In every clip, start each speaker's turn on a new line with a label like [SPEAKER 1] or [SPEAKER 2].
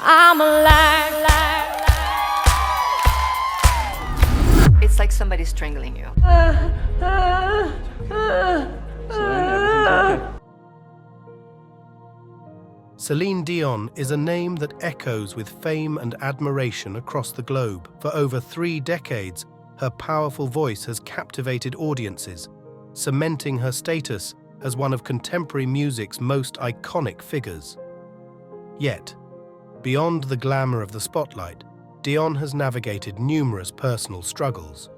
[SPEAKER 1] I'm alive.
[SPEAKER 2] It's like somebody strangling you.
[SPEAKER 3] Celine Dion is a name that echoes with fame and admiration across the globe. For over 3 decades, her powerful voice has captivated audiences, cementing her status as one of contemporary music's most iconic figures. Yet, beyond the glamour of the spotlight, Dion has navigated numerous personal struggles.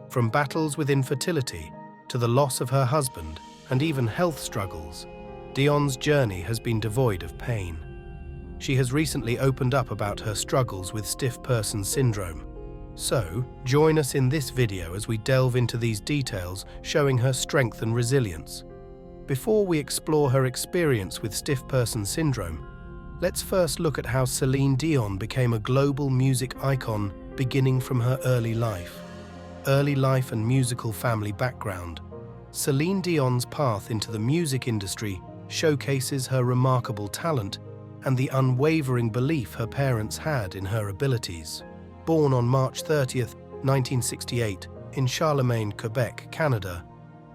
[SPEAKER 3] From battles with infertility to the loss of her husband and even health struggles, Dion's journey has been devoid of pain. She has recently opened up about her struggles with stiff person syndrome. So, join us in this video as we delve into these details, showing her strength and resilience. Before we explore her experience with stiff person syndrome, let's first look at how Celine Dion became a global music icon beginning from her early life. Early life and musical family background. Celine Dion's path into the music industry showcases her remarkable talent and the unwavering belief her parents had in her abilities. Born on March 30th, 1968, in Charlemagne, Quebec, Canada,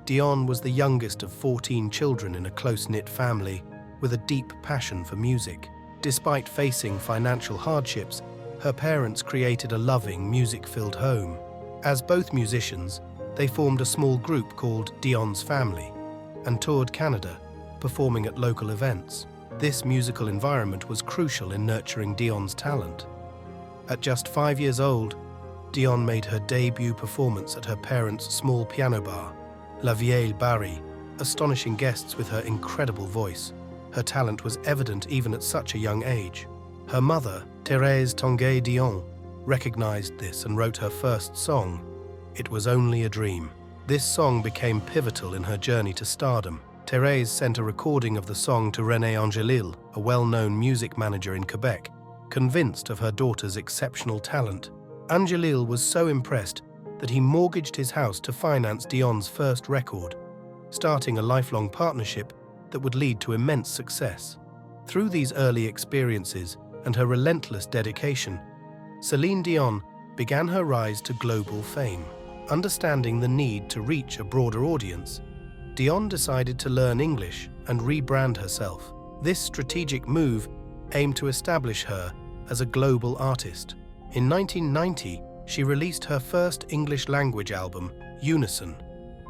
[SPEAKER 3] Dion was the youngest of 14 children in a close-knit family with a deep passion for music. Despite facing financial hardships, her parents created a loving, music-filled home. As both musicians, they formed a small group called Dion's Family and toured Canada, performing at local events. This musical environment was crucial in nurturing Dion's talent. At just 5 years old, Dion made her debut performance at her parents' small piano bar, La Vieille Barrie, astonishing guests with her incredible voice. Her talent was evident even at such a young age. Her mother, Thérèse Tanguay Dion, recognized this and wrote her first song, It Was Only a Dream. This song became pivotal in her journey to stardom. Thérèse sent a recording of the song to Rene Angelil, a well-known music manager in Quebec, convinced of her daughter's exceptional talent. Angelil was so impressed that he mortgaged his house to finance Dion's first record, starting a lifelong partnership that would lead to immense success. Through these early experiences and her relentless dedication, Celine Dion began her rise to global fame. Understanding the need to reach a broader audience, Dion decided to learn English and rebrand herself. This strategic move aimed to establish her as a global artist. In 1990, she released her first English-language album, Unison,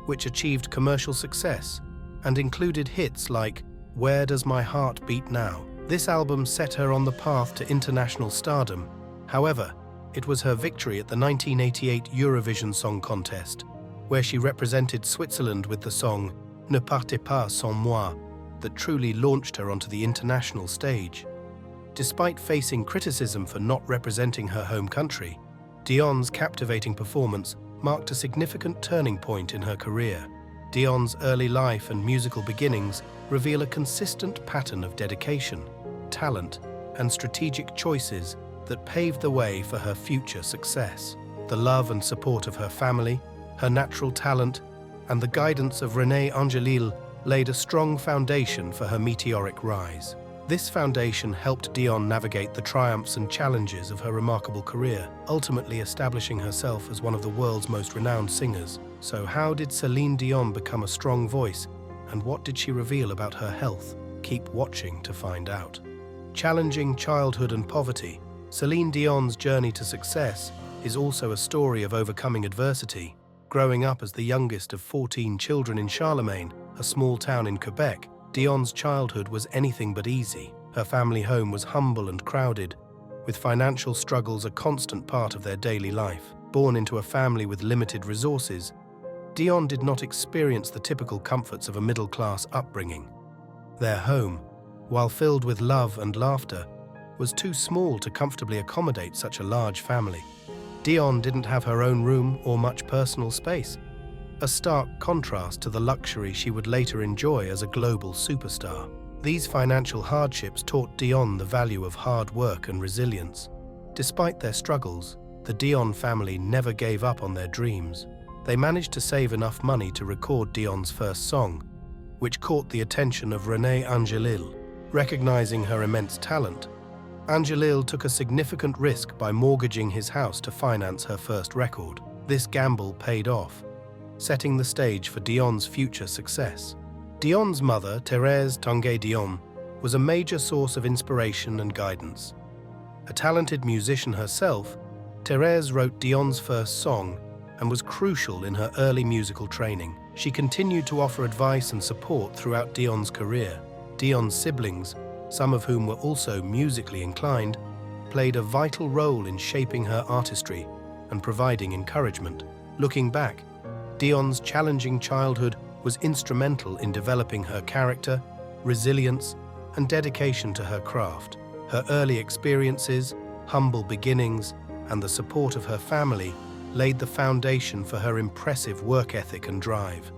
[SPEAKER 3] which achieved commercial success and included hits like Where Does My Heart Beat Now? This album set her on the path to international stardom. However, it was her victory at the 1988 Eurovision Song Contest, where she represented Switzerland with the song Ne partez pas sans moi, that truly launched her onto the international stage. Despite facing criticism for not representing her home country, Dion's captivating performance marked a significant turning point in her career. Dion's early life and musical beginnings reveal a consistent pattern of dedication, talent, and strategic choices that paved the way for her future success. The love and support of her family, her natural talent, and the guidance of Rene Angelil laid a strong foundation for her meteoric rise. This foundation helped Dion navigate the triumphs and challenges of her remarkable career, ultimately establishing herself as one of the world's most renowned singers. So how did Celine Dion become a strong voice, and what did she reveal about her health? Keep watching to find out. Challenging childhood and poverty, Celine Dion's journey to success is also a story of overcoming adversity. Growing up as the youngest of 14 children in Charlemagne, a small town in Quebec, Dion's childhood was anything but easy. Her family home was humble and crowded, with financial struggles a constant part of their daily life. Born into a family with limited resources, Dion did not experience the typical comforts of a middle-class upbringing. Their home, while filled with love and laughter, was too small to comfortably accommodate such a large family. Dion didn't have her own room or much personal space, a stark contrast to the luxury she would later enjoy as a global superstar. These financial hardships taught Dion the value of hard work and resilience. Despite their struggles, the Dion family never gave up on their dreams. They managed to save enough money to record Dion's first song, which caught the attention of Rene Angelil. Recognizing her immense talent, Angelil took a significant risk by mortgaging his house to finance her first record. This gamble paid off, setting the stage for Dion's future success. Dion's mother, Thérèse Tanguay Dion, was a major source of inspiration and guidance. A talented musician herself, Thérèse wrote Dion's first song and was crucial in her early musical training. She continued to offer advice and support throughout Dion's career. Dion's siblings, some of whom were also musically inclined, played a vital role in shaping her artistry and providing encouragement. Looking back, Dion's challenging childhood was instrumental in developing her character, resilience, and dedication to her craft. Her early experiences, humble beginnings, and the support of her family laid the foundation for her impressive work ethic and drive.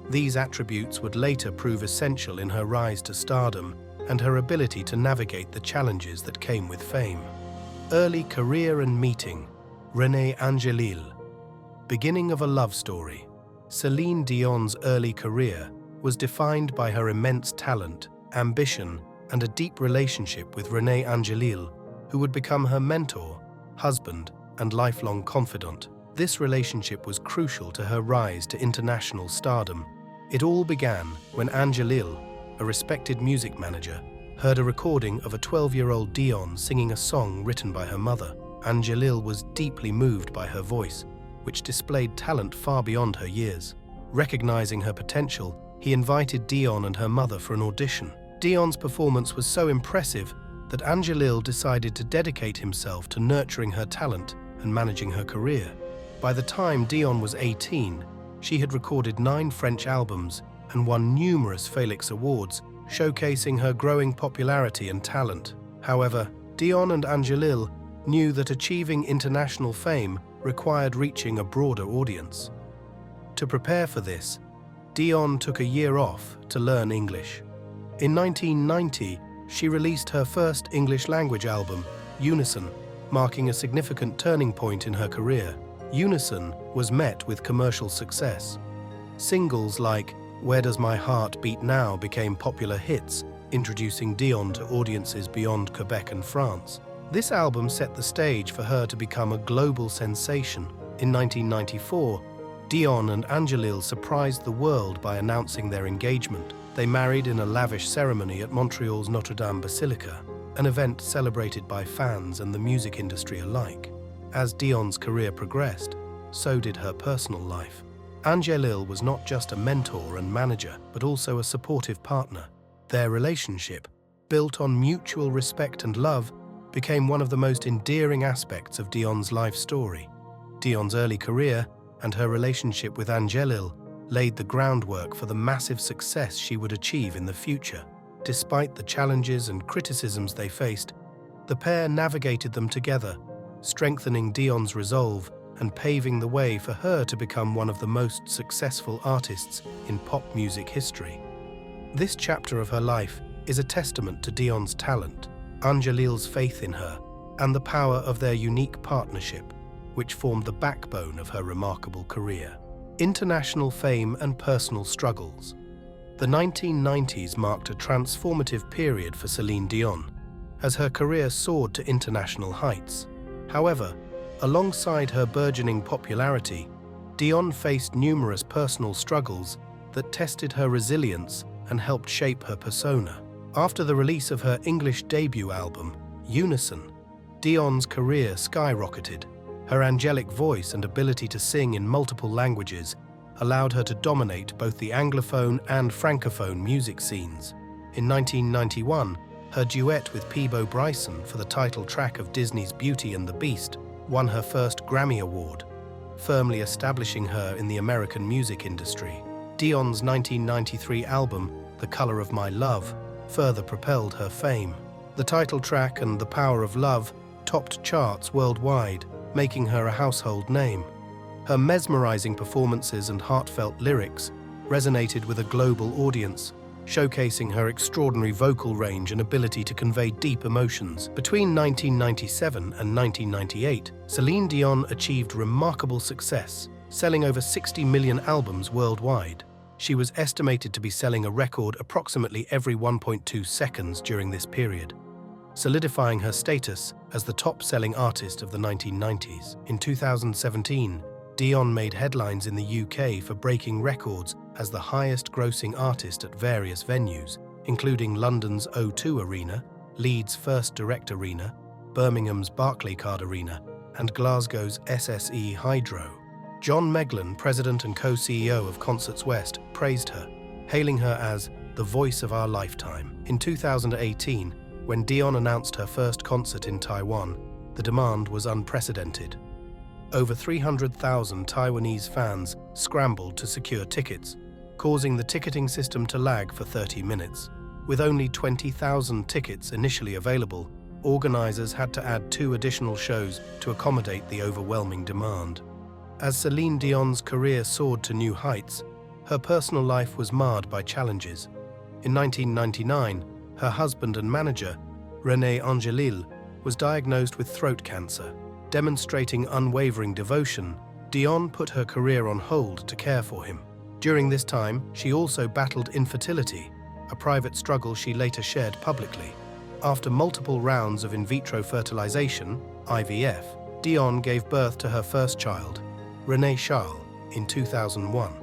[SPEAKER 3] These attributes would later prove essential in her rise to stardom and her ability to navigate the challenges that came with fame. Early career and meeting. Rene Angelil. Beginning of a love story. Celine Dion's early career was defined by her immense talent, ambition, and a deep relationship with Rene Angelil, who would become her mentor, husband, and lifelong confidant. This relationship was crucial to her rise to international stardom. It all began when Angelil, a respected music manager, heard a recording of a 12-year-old Dion singing a song written by her mother. Angelil was deeply moved by her voice, which displayed talent far beyond her years. Recognizing her potential, he invited Dion and her mother for an audition. Dion's performance was so impressive that Angelil decided to dedicate himself to nurturing her talent and managing her career. By the time Dion was 18, she had recorded 9 French albums and won numerous Félix Awards, showcasing her growing popularity and talent. However, Dion and Angelil knew that achieving international fame required reaching a broader audience. To prepare for this, Dion took a year off to learn English. In 1990, she released her first English-language album, Unison, marking a significant turning point in her career. Unison was met with commercial success. Singles like Where Does My Heart Beat Now became popular hits, introducing Dion to audiences beyond Quebec and France. This album set the stage for her to become a global sensation. In 1994, Dion and Angelil surprised the world by announcing their engagement. They married in a lavish ceremony at Montreal's Notre Dame Basilica, an event celebrated by fans and the music industry alike. As Dion's career progressed, so did her personal life. Angelil was not just a mentor and manager, but also a supportive partner. Their relationship, built on mutual respect and love, became one of the most endearing aspects of Dion's life story. Dion's early career and her relationship with Angelil laid the groundwork for the massive success she would achieve in the future. Despite the challenges and criticisms they faced, the pair navigated them together, strengthening Dion's resolve and paving the way for her to become one of the most successful artists in pop music history. This chapter of her life is a testament to Dion's talent, Angelil's faith in her, and the power of their unique partnership, which formed the backbone of her remarkable career. International fame and personal struggles. The 1990s marked a transformative period for Celine Dion, as her career soared to international heights. However, alongside her burgeoning popularity, Dion faced numerous personal struggles that tested her resilience and helped shape her persona. After the release of her English debut album, Unison, Dion's career skyrocketed. Her angelic voice and ability to sing in multiple languages allowed her to dominate both the Anglophone and Francophone music scenes. In 1991, her duet with Peabo Bryson for the title track of Disney's Beauty and the Beast won her first Grammy Award, firmly establishing her in the American music industry. Dion's 1993 album, The Color of My Love, further propelled her fame. The title track and The Power of Love topped charts worldwide, making her a household name. Her mesmerizing performances and heartfelt lyrics resonated with a global audience, showcasing her extraordinary vocal range and ability to convey deep emotions. Between 1997 and 1998, Celine Dion achieved remarkable success, selling over 60 million albums worldwide. She was estimated to be selling a record approximately every 1.2 seconds during this period. solidifying her status as the top-selling artist of the 1990s. In 2017, Dion made headlines in the UK for breaking records as the highest-grossing artist at various venues, including London's O2 Arena, Leeds' First Direct Arena, Birmingham's Barclaycard Arena, and Glasgow's SSE Hydro. John Meglen, president and co-CEO of Concerts West, praised her, hailing her as the voice of our lifetime. In 2018, when Dion announced her first concert in Taiwan, the demand was unprecedented. Over 300,000 Taiwanese fans scrambled to secure tickets, causing the ticketing system to lag for 30 minutes. With only 20,000 tickets initially available, organizers had to add 2 additional shows to accommodate the overwhelming demand. As Celine Dion's career soared to new heights, her personal life was marred by challenges. In 1999, her husband and manager, Rene Angelil, was diagnosed with throat cancer. Demonstrating unwavering devotion, Dion put her career on hold to care for him. During this time, she also battled infertility, a private struggle she later shared publicly. After multiple rounds of in vitro fertilization, IVF, Dion gave birth to her first child, Rene Charles, in 2001.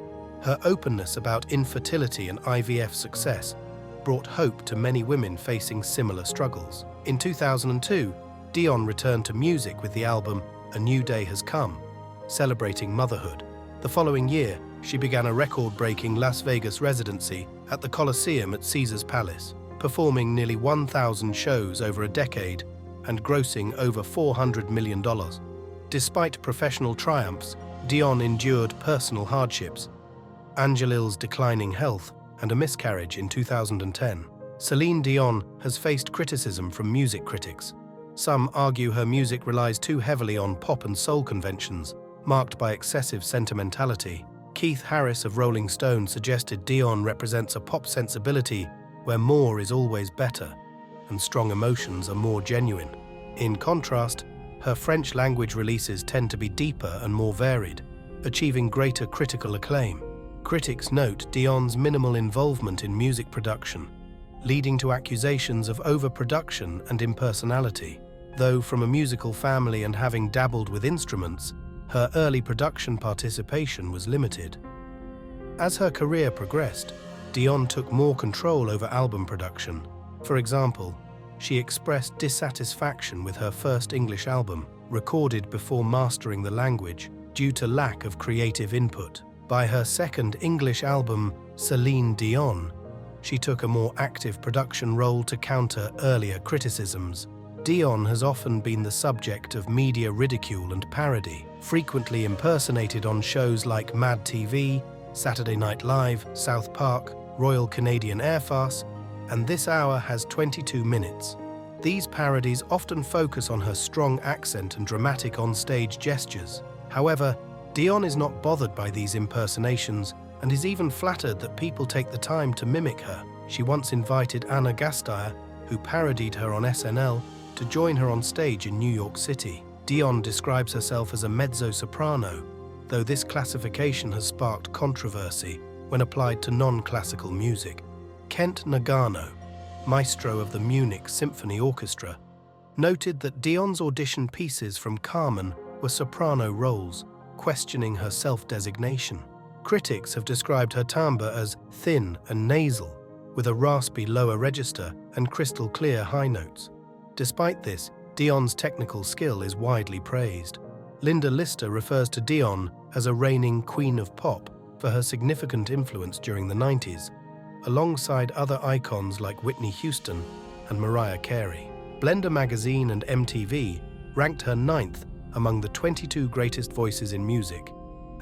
[SPEAKER 3] Her openness about infertility and IVF success brought hope to many women facing similar struggles. In 2002, Dion returned to music with the album A New Day Has Come, celebrating motherhood. The following year, she began a record-breaking Las Vegas residency at the Coliseum at Caesars Palace, performing nearly 1,000 shows over a decade and grossing over $400 million. Despite professional triumphs, Dion endured personal hardships, Angelil's declining health, and a miscarriage in 2010. Celine Dion has faced criticism from music critics. Some argue her music relies too heavily on pop and soul conventions, marked by excessive sentimentality. Keith Harris of Rolling Stone suggested Dion represents a pop sensibility where more is always better and strong emotions are more genuine. In contrast, her French-language releases tend to be deeper and more varied, achieving greater critical acclaim. Critics note Dion's minimal involvement in music production, leading to accusations of overproduction and impersonality. Though from a musical family and having dabbled with instruments, her early production participation was limited. As her career progressed, Dion took more control over album production. For example, she expressed dissatisfaction with her first English album, recorded before mastering the language, due to lack of creative input. By her second English album, Celine Dion, she took a more active production role to counter earlier criticisms. Dion has often been the subject of media ridicule and parody, frequently impersonated on shows like Mad TV, Saturday Night Live, South Park, Royal Canadian Air Force, and This Hour Has 22 Minutes. These parodies often focus on her strong accent and dramatic on-stage gestures. However, Dion is not bothered by these impersonations and is even flattered that people take the time to mimic her. She once invited Anna Gasteyer, who parodied her on SNL, to join her on stage in New York City. Dion describes herself as a mezzo-soprano, though this classification has sparked controversy when applied to non-classical music. Kent Nagano, maestro of the Munich Symphony Orchestra, noted that Dion's audition pieces from Carmen were soprano roles, questioning her self-designation. Critics have described her timbre as thin and nasal, with a raspy lower register and crystal-clear high notes. Despite this, Dion's technical skill is widely praised. Linda Lister refers to Dion as a reigning queen of pop for her significant influence during the 90s, alongside other icons like Whitney Houston and Mariah Carey. Blender magazine and MTV ranked her 9th among the 22 greatest voices in music,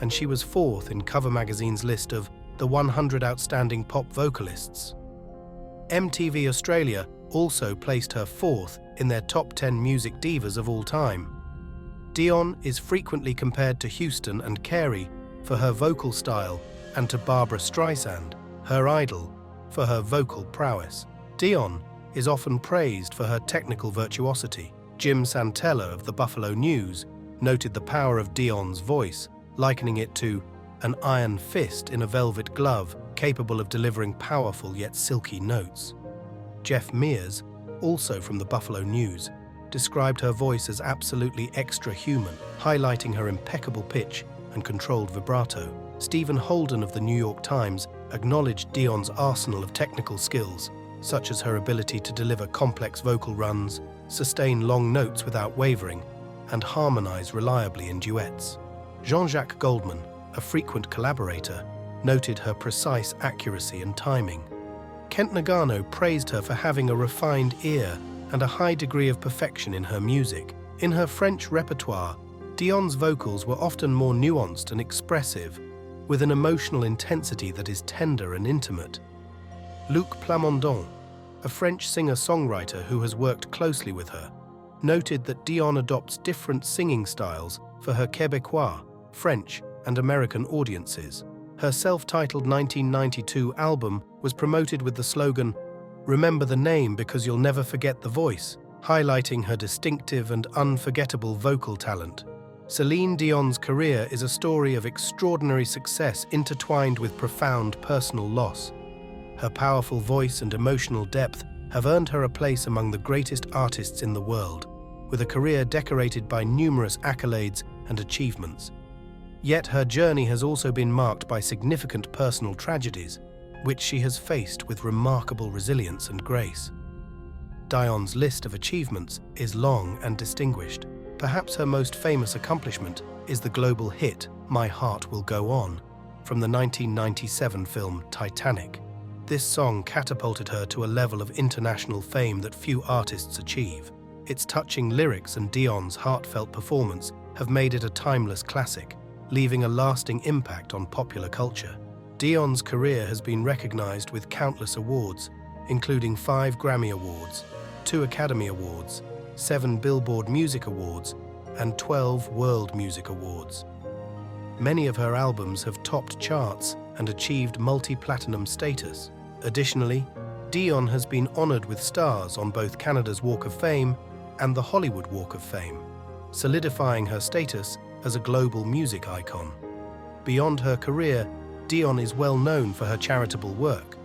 [SPEAKER 3] and she was 4th in Cover magazine's list of the 100 outstanding pop vocalists. MTV Australia also placed her 4th in their top 10 music divas of all time. Dion is frequently compared to Houston and Carey for her vocal style and to Barbra Streisand, her idol, for her vocal prowess. Dion is often praised for her technical virtuosity. Jim Santella of the Buffalo News noted the power of Dion's voice, likening it to an iron fist in a velvet glove capable of delivering powerful yet silky notes. Jeff Mears, also from the Buffalo News, described her voice as absolutely extra-human, highlighting her impeccable pitch and controlled vibrato. Stephen Holden of the New York Times acknowledged Dion's arsenal of technical skills, such as her ability to deliver complex vocal runs, sustain long notes without wavering, and harmonize reliably in duets. Jean-Jacques Goldman, a frequent collaborator, noted her precise accuracy and timing. Kent Nagano praised her for having a refined ear and a high degree of perfection in her music. In her French repertoire, Dion's vocals were often more nuanced and expressive, with an emotional intensity that is tender and intimate. Luc Plamondon, a French singer-songwriter who has worked closely with her, noted that Dion adopts different singing styles for her Quebecois, French, and American audiences. Her self-titled 1992 album was promoted with the slogan, "Remember the name because you'll never forget the voice," highlighting her distinctive and unforgettable vocal talent. Celine Dion's career is a story of extraordinary success intertwined with profound personal loss. Her powerful voice and emotional depth have earned her a place among the greatest artists in the world, with a career decorated by numerous accolades and achievements. Yet her journey has also been marked by significant personal tragedies, which she has faced with remarkable resilience and grace. Dion's list of achievements is long and distinguished. Perhaps her most famous accomplishment is the global hit "My Heart Will Go On" from the 1997 film Titanic. This song catapulted her to a level of international fame that few artists achieve. Its touching lyrics and Dion's heartfelt performance have made it a timeless classic, leaving a lasting impact on popular culture. Dion's career has been recognized with countless awards, including 5 Grammy Awards, 2 Academy Awards, 7 Billboard Music Awards, and 12 World Music Awards. Many of her albums have topped charts and achieved multi-platinum status. Additionally, Dion has been honored with stars on both Canada's Walk of Fame and the Hollywood Walk of Fame, solidifying her status as a global music icon. Beyond her career, Dion is well known for her charitable work.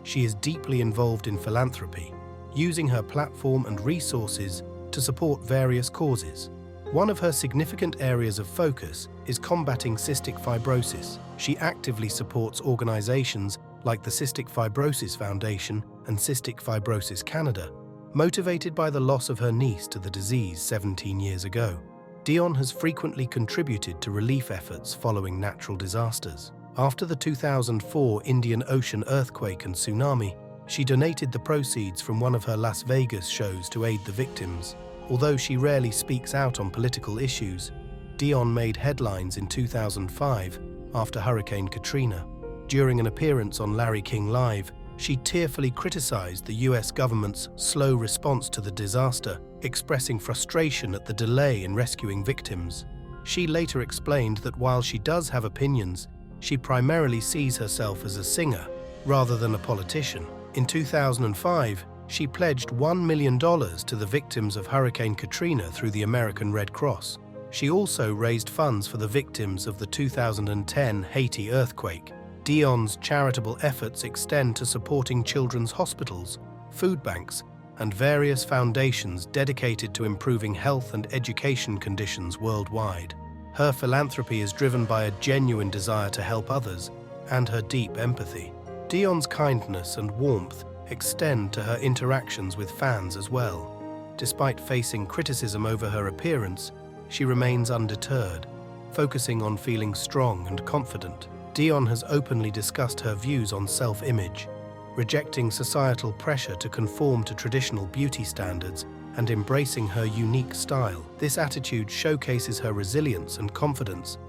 [SPEAKER 3] She is deeply involved in philanthropy, using her platform and resources to support various causes. One of her significant areas of focus is combating cystic fibrosis. She actively supports organizations like the Cystic Fibrosis Foundation and Cystic Fibrosis Canada, motivated by the loss of her niece to the disease 17 years ago. Dion has frequently contributed to relief efforts following natural disasters. After the 2004 Indian Ocean earthquake and tsunami, she donated the proceeds from one of her Las Vegas shows to aid the victims. Although she rarely speaks out on political issues, Dion made headlines in 2005 after Hurricane Katrina. During an appearance on Larry King Live, she tearfully criticized the US government's slow response to the disaster, expressing frustration at the delay in rescuing victims. She later explained that while she does have opinions, she primarily sees herself as a singer rather than a politician. In 2005, she pledged $1 million to the victims of Hurricane Katrina through the American Red Cross. She also raised funds for the victims of the 2010 Haiti earthquake. Dion's charitable efforts extend to supporting children's hospitals, food banks, and various foundations dedicated to improving health and education conditions worldwide. Her philanthropy is driven by a genuine desire to help others and her deep empathy. Dion's kindness and warmth extend to her interactions with fans as well. Despite facing criticism over her appearance, she remains undeterred, focusing on feeling strong and confident. Dion has openly discussed her views on self-image, rejecting societal pressure to conform to traditional beauty standards and embracing her unique style. This attitude showcases her resilience and confidence,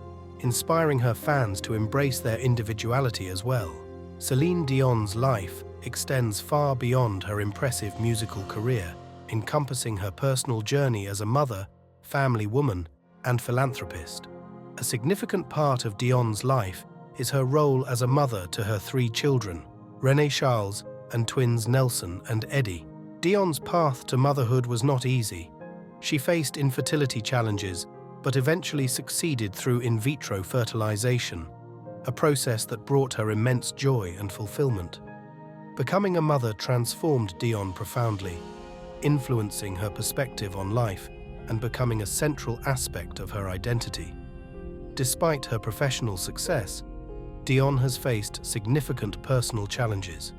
[SPEAKER 3] inspiring her fans to embrace their individuality as well. Celine Dion's life extends far beyond her impressive musical career, encompassing her personal journey as a mother, family woman, and philanthropist. A significant part of Dion's life is her role as a mother to her 3 children, Rene, Charles, and twins Nelson and Eddie. Dion's path to motherhood was not easy. She faced infertility challenges, but eventually succeeded through in vitro fertilization, a process that brought her immense joy and fulfillment. Becoming a mother transformed Dion profoundly, influencing her perspective on life and becoming a central aspect of her identity. Despite her professional success, Dion has faced significant personal challenges.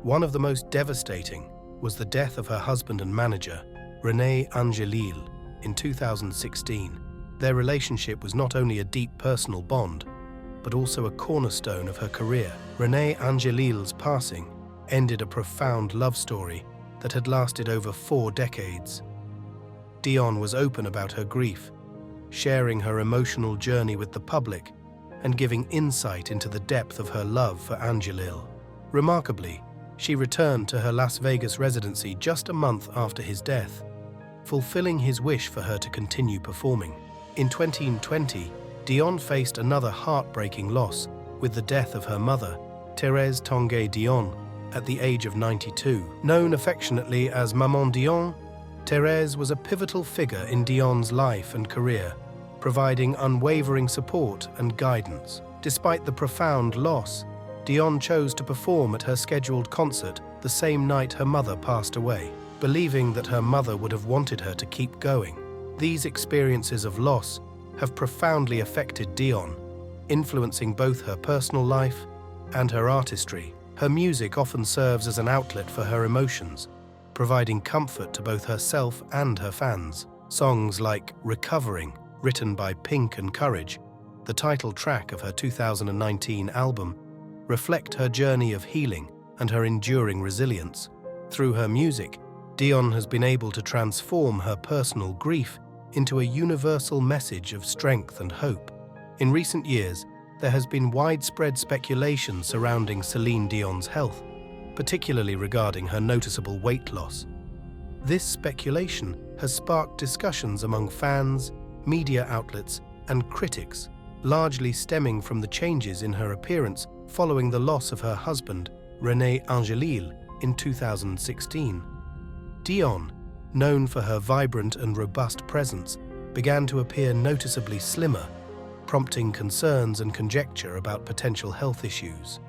[SPEAKER 3] One of the most devastating was the death of her husband and manager, Rene Angelil, in 2016. Their relationship was not only a deep personal bond, but also a cornerstone of her career. Rene Angelil's passing ended a profound love story that had lasted over 4 decades. Dion was open about her grief, sharing her emotional journey with the public and giving insight into the depth of her love for Angelil. Remarkably, she returned to her Las Vegas residency just a month after his death, fulfilling his wish for her to continue performing. In 2020, Dion faced another heartbreaking loss with the death of her mother, Thérèse Tanguay Dion, at the age of 92. Known affectionately as Maman Dion, Thérèse was a pivotal figure in Dion's life and career, providing unwavering support and guidance. Despite the profound loss, Dion chose to perform at her scheduled concert the same night her mother passed away, believing that her mother would have wanted her to keep going. These experiences of loss have profoundly affected Dion, influencing both her personal life and her artistry. Her music often serves as an outlet for her emotions, providing comfort to both herself and her fans. Songs like Recovering, written by Pink and Courage, the title track of her 2019 album, reflect her journey of healing and her enduring resilience. Through her music, Dion has been able to transform her personal grief into a universal message of strength and hope. In recent years, there has been widespread speculation surrounding Celine Dion's health, particularly regarding her noticeable weight loss. This speculation has sparked discussions among fans, media outlets, and critics, largely stemming from the changes in her appearance following the loss of her husband, Rene Angelil, in 2016. Dion, known for her vibrant and robust presence, began to appear noticeably slimmer, prompting concerns and conjecture about potential health issues.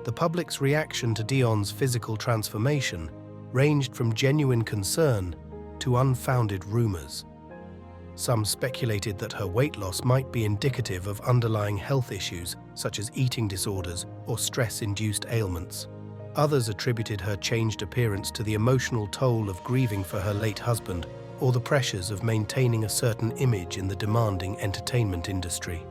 [SPEAKER 3] The public's reaction to Dion's physical transformation ranged from genuine concern to unfounded rumors. Some speculated that her weight loss might be indicative of underlying health issues such as eating disorders or stress-induced ailments. Others attributed her changed appearance to the emotional toll of grieving for her late husband or the pressures of maintaining a certain image in the demanding entertainment industry.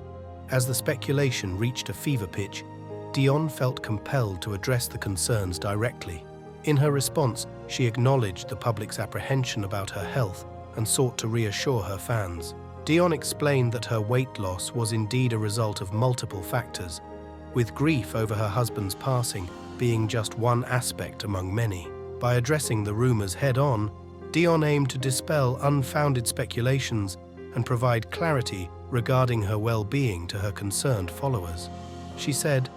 [SPEAKER 3] As the speculation reached a fever pitch, Dion felt compelled to address the concerns directly. In her response, she acknowledged the public's apprehension about her health and sought to reassure her fans. Dion explained that her weight loss was indeed a result of multiple factors, with grief over her husband's passing being just one aspect among many. By addressing the rumors head-on, Dion aimed to dispel unfounded speculations and provide clarity regarding her well-being to her concerned followers. She said,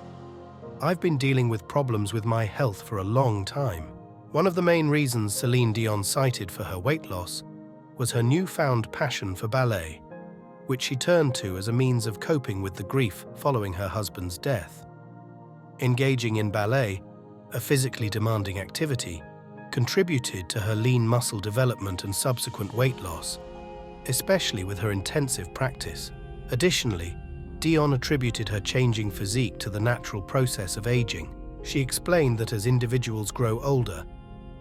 [SPEAKER 3] "I've been dealing with problems with my health for a long time." One of the main reasons Celine Dion cited for her weight loss was her newfound passion for ballet, which she turned to as a means of coping with the grief following her husband's death. Engaging in ballet, a physically demanding activity, contributed to her lean muscle development and subsequent weight loss, especially with her intensive practice. Additionally, Dion attributed her changing physique to the natural process of aging. She explained that as individuals grow older,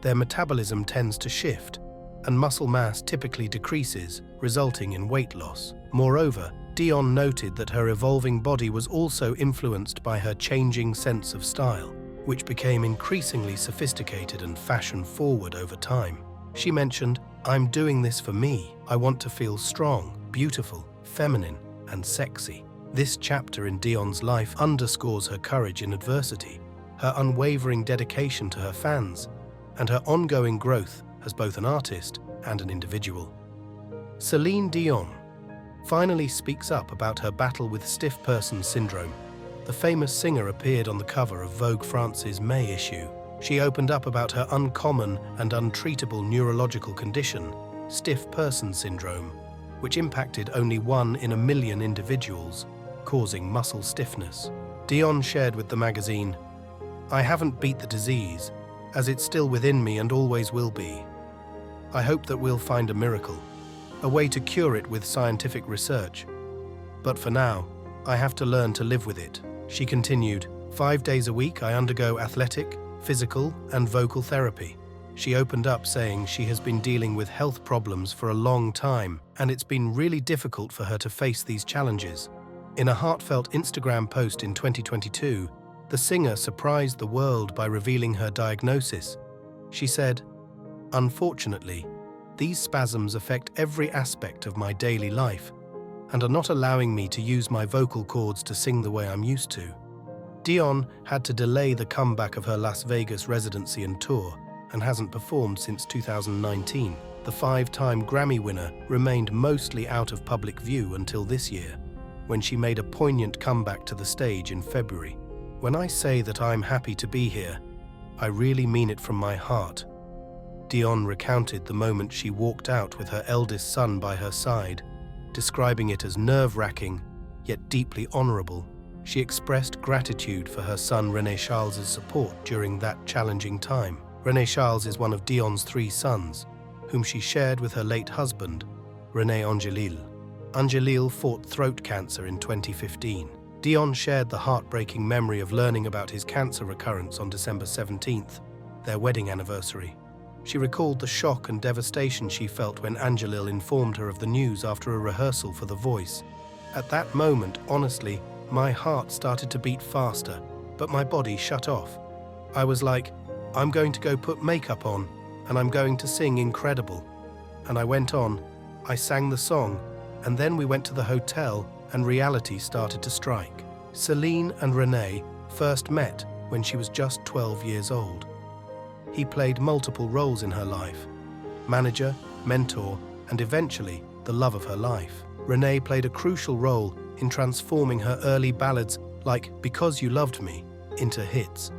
[SPEAKER 3] their metabolism tends to shift, and muscle mass typically decreases, resulting in weight loss. Moreover, Dion noted that her evolving body was also influenced by her changing sense of style, which became increasingly sophisticated and fashion-forward over time. She mentioned, "I'm doing this for me. I want to feel strong, beautiful, feminine, and sexy." This chapter in Dion's life underscores her courage in adversity, her unwavering dedication to her fans, and her ongoing growth as both an artist and an individual. Celine Dion finally speaks up about her battle with stiff person syndrome. The famous singer appeared on the cover of Vogue France's May issue. She opened up about her uncommon and untreatable neurological condition, stiff person syndrome, which impacted only 1 in a million individuals, causing muscle stiffness. Dion shared with the magazine, "I haven't beat the disease, as it's still within me and always will be. I hope that we'll find a miracle, a way to cure it with scientific research. But for now, I have to learn to live with it. She continued, 5 days a week I undergo athletic, physical, and vocal therapy. She opened up saying she has been dealing with health problems for a long time, and it's been really difficult for her to face these challenges. In a heartfelt Instagram post in 2022, the singer surprised the world by revealing her diagnosis. She said, "Unfortunately, these spasms affect every aspect of my daily life and are not allowing me to use my vocal cords to sing the way I'm used to." Dion had to delay the comeback of her Las Vegas residency and tour and hasn't performed since 2019. The 5-time Grammy winner remained mostly out of public view until this year, when she made a poignant comeback to the stage in February. "When I say that I'm happy to be here, I really mean it from my heart." Dion recounted the moment she walked out with her eldest son by her side, describing it as nerve-wracking, yet deeply honorable. She expressed gratitude for her son Rene Charles's support during that challenging time. Rene Charles is one of Dion's 3 sons, whom she shared with her late husband, Rene Angelil. Angelil fought throat cancer in 2015. Dion shared the heartbreaking memory of learning about his cancer recurrence on December 17th, their wedding anniversary. She recalled the shock and devastation she felt when Angelil informed her of the news after a rehearsal for The Voice. "At that moment, honestly, my heart started to beat faster, but my body shut off. I was like, I'm going to go put makeup on, and I'm going to sing incredible." And I went on, I sang the song, and then we went to the hotel and reality started to strike. Celine and Rene first met when she was just 12 years old. He played multiple roles in her life: manager, mentor, and eventually the love of her life. Rene played a crucial role in transforming her early ballads like "Because You Loved Me" into hits.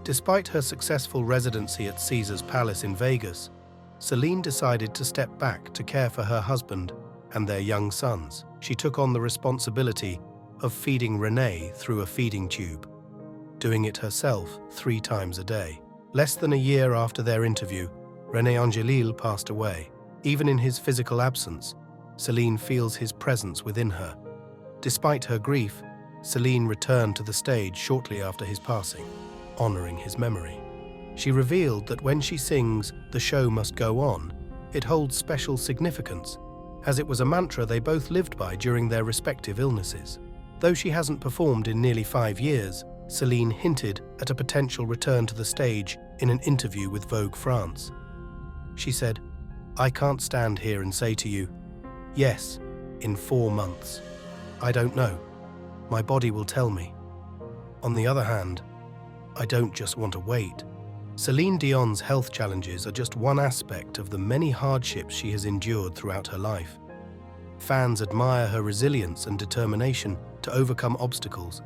[SPEAKER 3] Despite her successful residency at Caesar's Palace in Vegas, Celine decided to step back to care for her husband and their young sons. She took on the responsibility of feeding Rene through a feeding tube, doing it herself 3 times a day. Less than a year after their interview, Rene Angelil passed away. Even in his physical absence, Celine feels his presence within her. Despite her grief, Celine returned to the stage shortly after his passing, honoring his memory. She revealed that when she sings "The Show Must Go On," it holds special significance, as it was a mantra they both lived by during their respective illnesses. Though she hasn't performed in nearly 5 years, Celine hinted at a potential return to the stage in an interview with Vogue France. She said, "I can't stand here and say to you, yes, in 4 months. I don't know. My body will tell me. On the other hand, I don't just want to wait." Celine Dion's health challenges are just one aspect of the many hardships she has endured throughout her life. Fans admire her resilience and determination to overcome obstacles,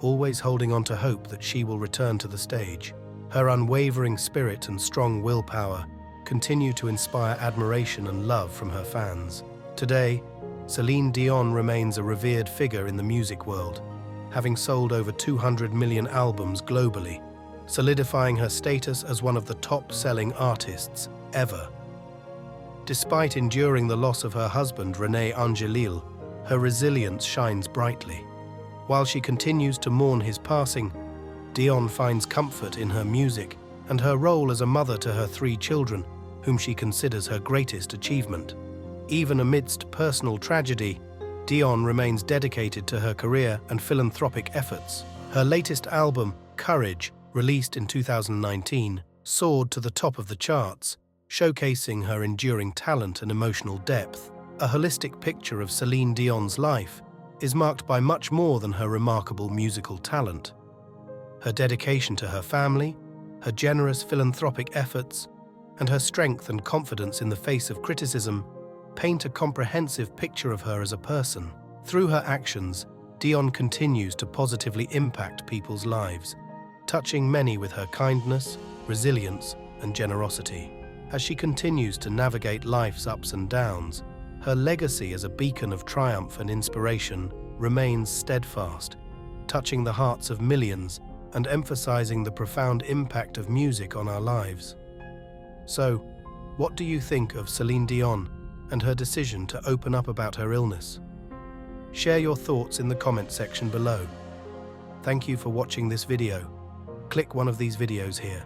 [SPEAKER 3] always holding on to hope that she will return to the stage. Her unwavering spirit and strong willpower continue to inspire admiration and love from her fans. Today, Celine Dion remains a revered figure in the music world, having sold over 200 million albums globally, solidifying her status as one of the top-selling artists ever. Despite enduring the loss of her husband, Rene Angelil, her resilience shines brightly. While she continues to mourn his passing, Dion finds comfort in her music and her role as a mother to her 3 children, whom she considers her greatest achievement. Even amidst personal tragedy, Dion remains dedicated to her career and philanthropic efforts. Her latest album, Courage, released in 2019, soared to the top of the charts, showcasing her enduring talent and emotional depth. A holistic picture of Celine Dion's life is marked by much more than her remarkable musical talent. Her dedication to her family, her generous philanthropic efforts, and her strength and confidence in the face of criticism paint a comprehensive picture of her as a person. Through her actions, Dion continues to positively impact people's lives, touching many with her kindness, resilience, and generosity. As she continues to navigate life's ups and downs, her legacy as a beacon of triumph and inspiration remains steadfast, touching the hearts of millions and emphasizing the profound impact of music on our lives. So, What do you think of Celine Dion and her decision to open up about her illness? Share your thoughts in the comment section below. Thank you for watching this video. Click one of these videos here.